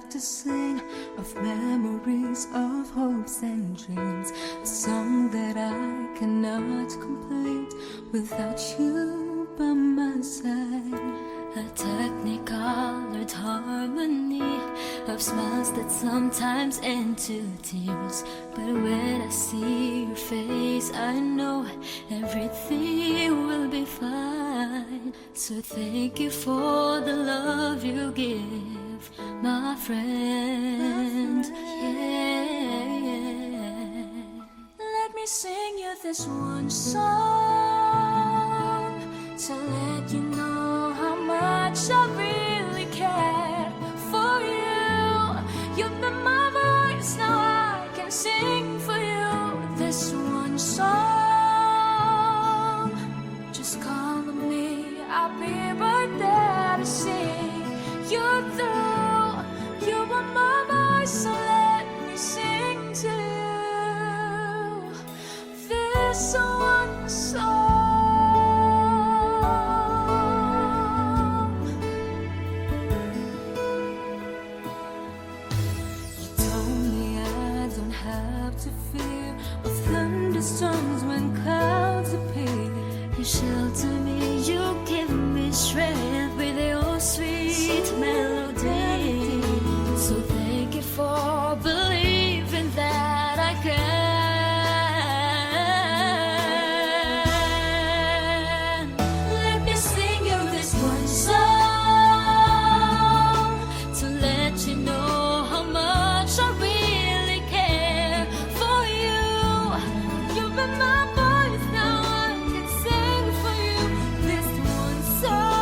have to sing of memories, of hopes and dreams, a song that I cannot complete without you by my side. A technicolored harmony of smiles that sometimes end to tears, but when I see your face I know everything will be fine. So thank you for the love you give, my friend. Yeah. Let me sing you this one song to let you know how much I really care for you. You've been my voice, now I can sing for you this one song. Just call on me, I'll be right there to see you through. You are my voice, so let me sing to you this one song. To fear of thunderstorms when clouds appear. You shelter me, you give me strength with your sweet melody. So thank you for believing that I can. Let me sing you this one song to let you know how much I really care. My voice, now I can sing for you this one song.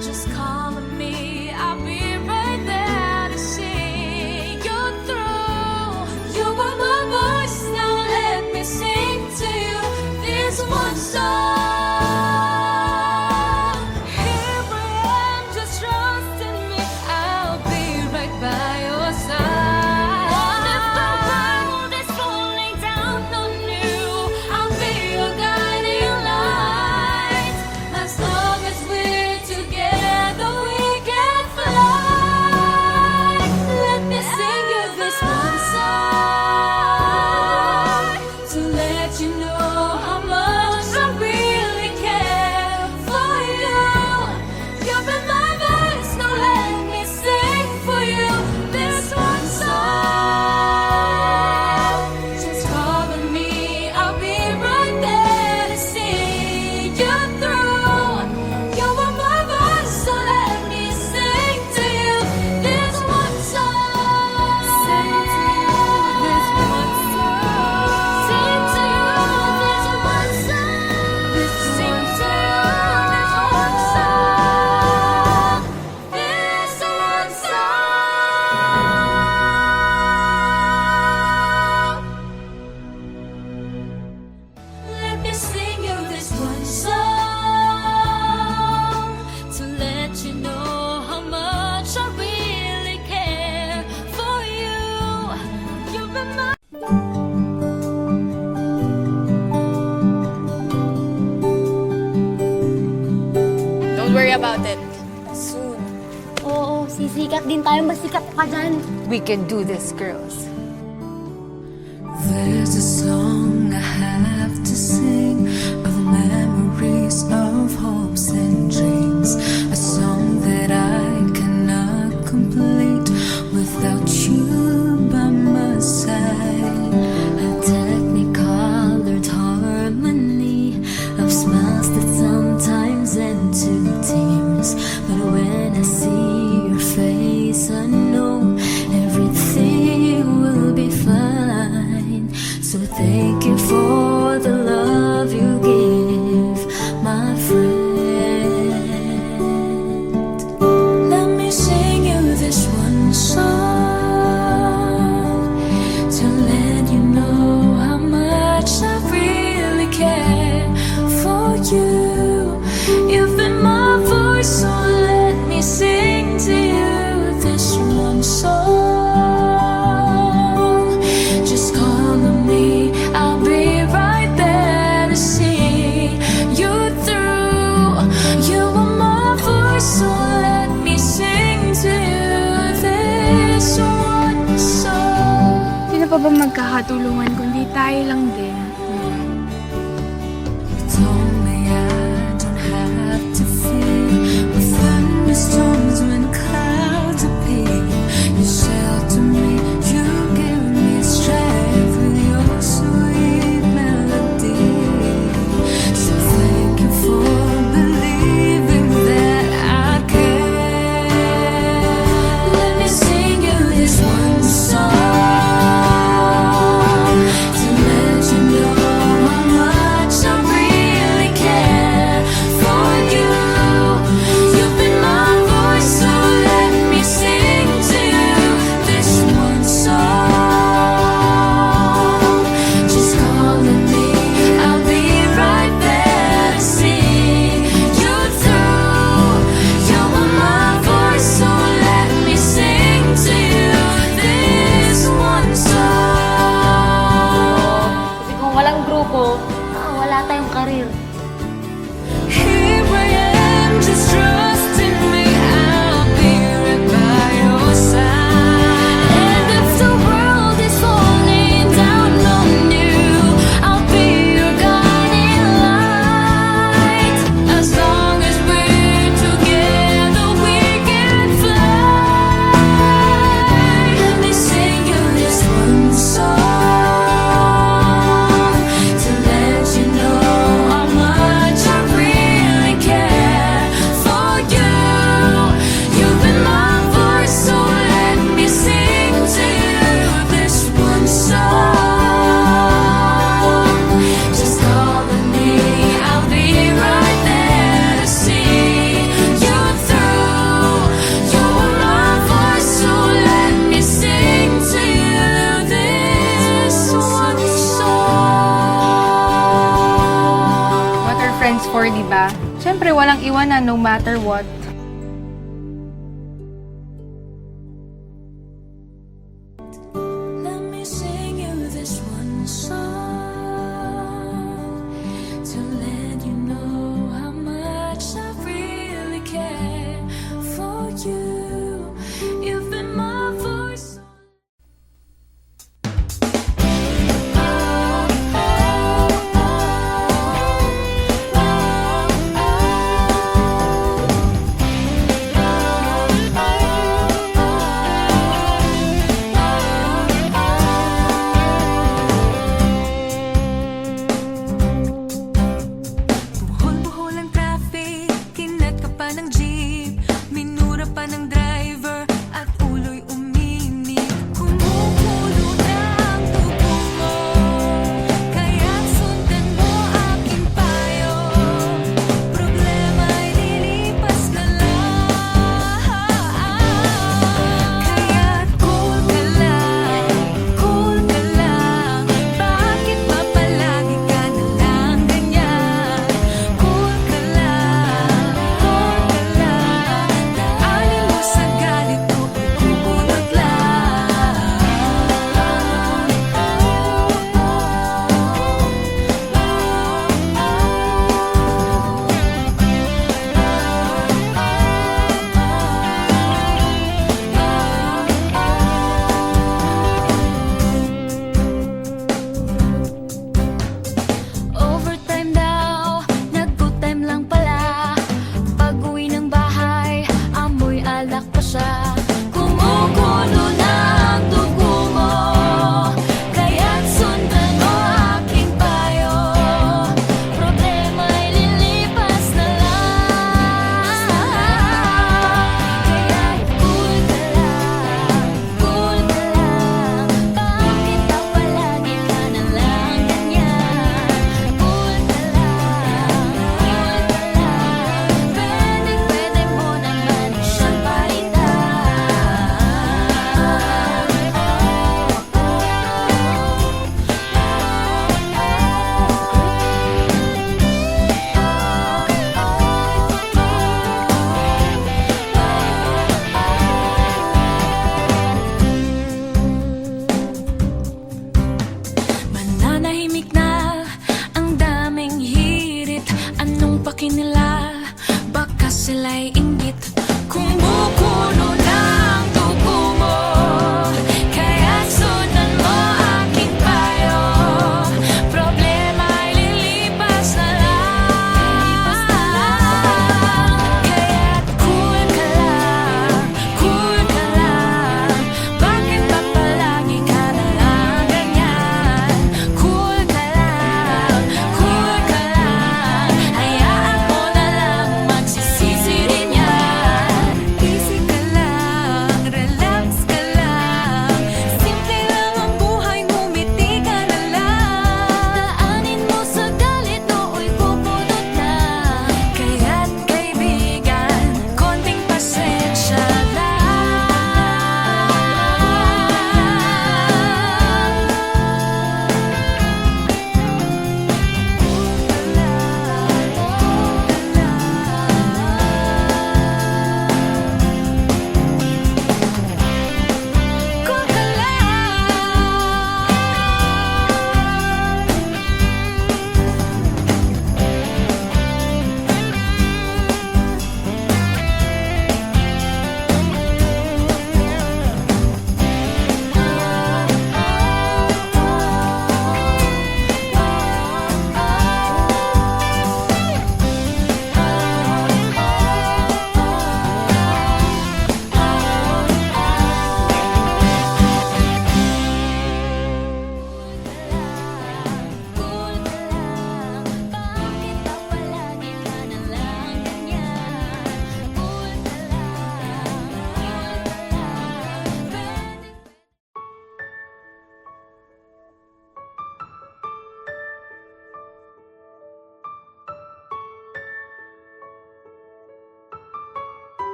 Just call on me, I'll be right there to see you through. You are my voice, now let me sing to you this one song. Here I am, just trust in me, I'll be right by your side. Don't worry about it. Soon. Oo, sisikat din tayo. Masikat pa dyan. We can do this, girls. There's a song I have to sing of memories, of hopes and dreams, a song that I cannot complete without you by my side. A technicolored harmony of smiles that sometimes end to tears, but when I see your face I know everything will be fine. So thank this one song. Sino pa ba magkakatulungan kundi tayo lang din? Told me I don't have to fear the thunderstorms when clouds appear. You shelter me, you give me strength with your sweet melody. So thank you for believing that I care. Let me sing you this one song to let you know how much I really care for you. You've been my voice, so let me sing to you this one song. Just call on me, I'll be right there to see you through. You're my voice, so let me sing to you this one song. Kasi kung walang grupo, wala tayong karir. Here I am, just trusting me. I'll be right by your side. And if the world is falling down on you, I'll be your guiding light. As long as we're together, we can fly. Let me sing you this one song to let you know how much I really care for you. You've been my voice, so let me sing to you this one song. Just call on me, I'll be right there to see you through. You're my voice, so let me sing to you this one song. What are friends for, di ba? Siyempre, walang iwanan no matter what. Let me sing you this one song to let you know how much I really care for you. You've been my voice.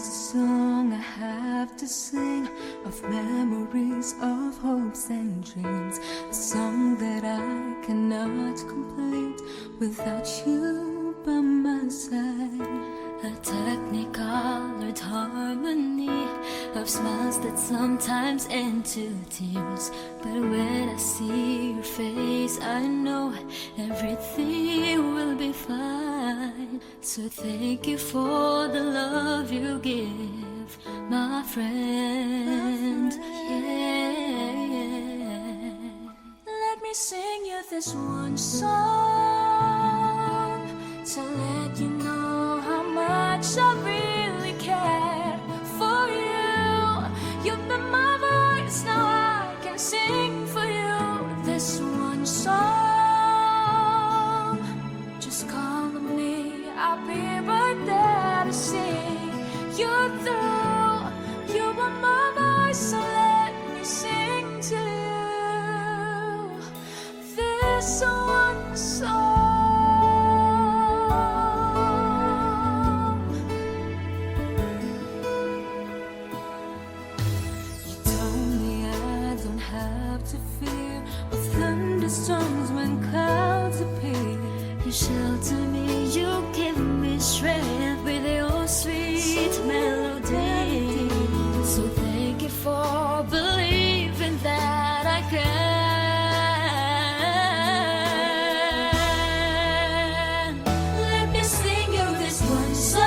There's a song I have to sing of memories of hopes and dreams, a song that I cannot complete without you by my side. A technicolored harmony of smiles that sometimes end to tears, but when I see your face I know everything will be fine. So thank you for the love you give, my friend. Yeah. Let me sing you this one song to let you know how much I really care for you. You've been my voice, now I can sing for you this one song. Just call on me, I'll be right there to see you through. You are my voice, so let me sing to you this one song. To fear of thunderstorms when clouds appear. You shelter me, you give me strength with your sweet melody. So thank you for believing that I can. Let me sing you this one song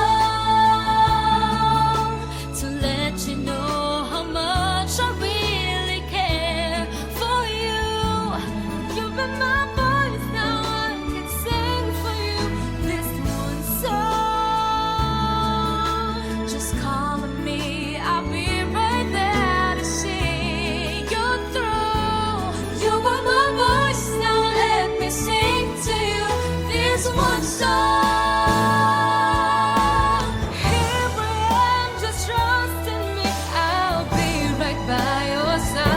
to let you know how much I really care. You've been my voice, now I can sing for you this one song. Just call on me, I'll be right there to see you through. You are my voice, now let me sing to you this one song. Here I am, just trust in me, I'll be right by your side.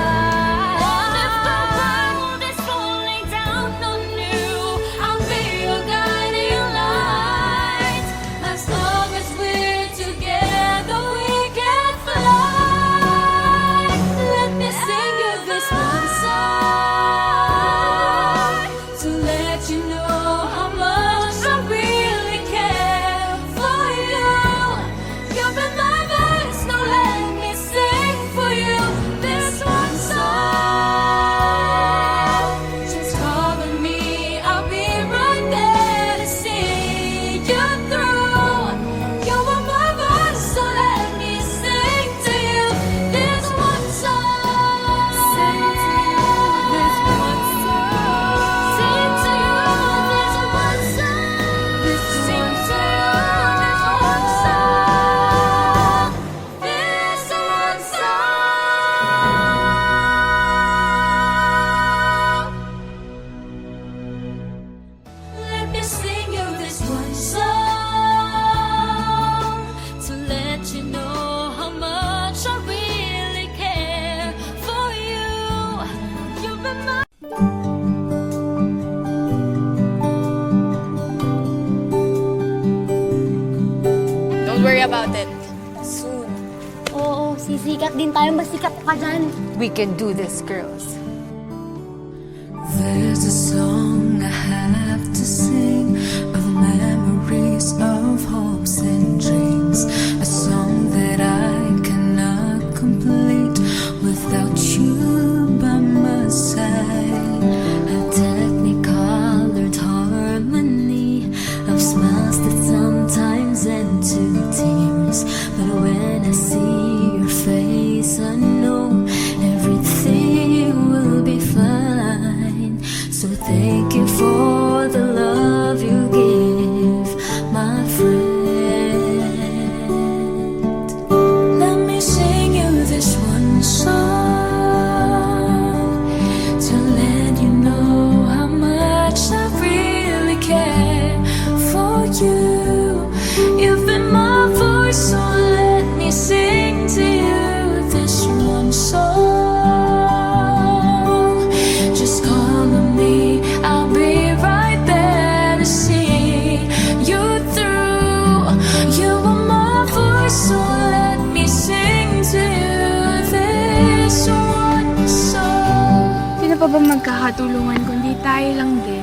Don't worry about it. Soon. Oo, sisikat din tayo, masikat ka dyan. We can do this, girls. There's a song I have to sing of memories of hopes and dreams, a song that I cannot complete without you by my side. A technicolored harmony of smiles that sometimes end to tears, but when I see your face I know everything will be fine. So thank you for the love you give, my friend. Let me sing you this one song to let you know how much I really care for you. You've been my voice, so let me sing pa ba magkakatulungan kundi tayo lang din?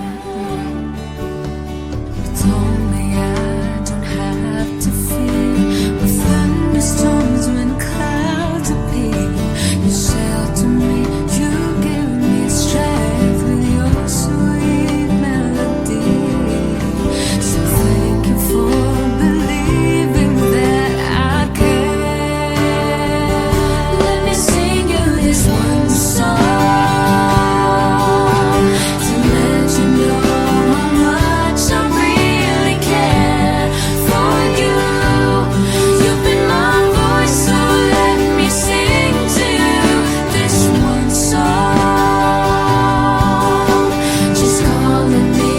Told me I don't have to fear with thunderstorms when clouds appear. You shelter me, you give me strength with your sweet melody. So thank you for believing that I can. Let me sing you this one song to let you know how much I really care for you. You've been my voice, so let me sing to you this one song. Just call on me,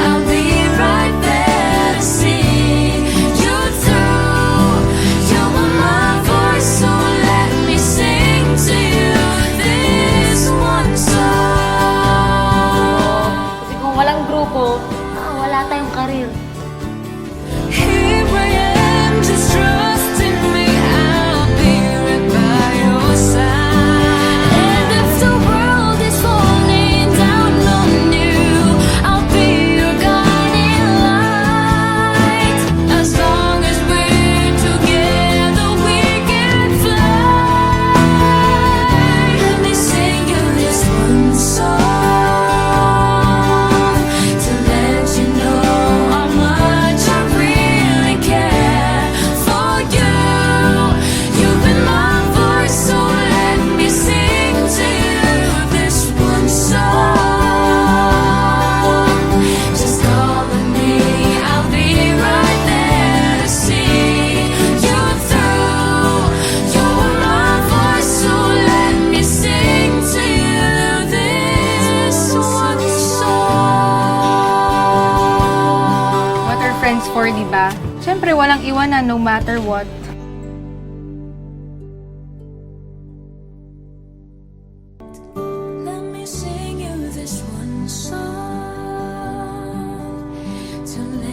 I'll be right there to see you through. You are my voice, so let me sing to you this one song. Kasi kung walang grupo, wala tayong karir. Here I am, just trusting me. I'll be right by your side. And if the world is falling down on you, I'll be your guiding light. As long as we're together, we can fly. Let me sing you this one song to let you know how much I really care for you. You've been my voice, so let me sing to you this one song. Just call on me, I'll be right there to see you through. You are my voice, so let me sing to you this one song. What are friends for, di ba? Siyempre, walang iwanan no matter what. Let me sing you this one song to let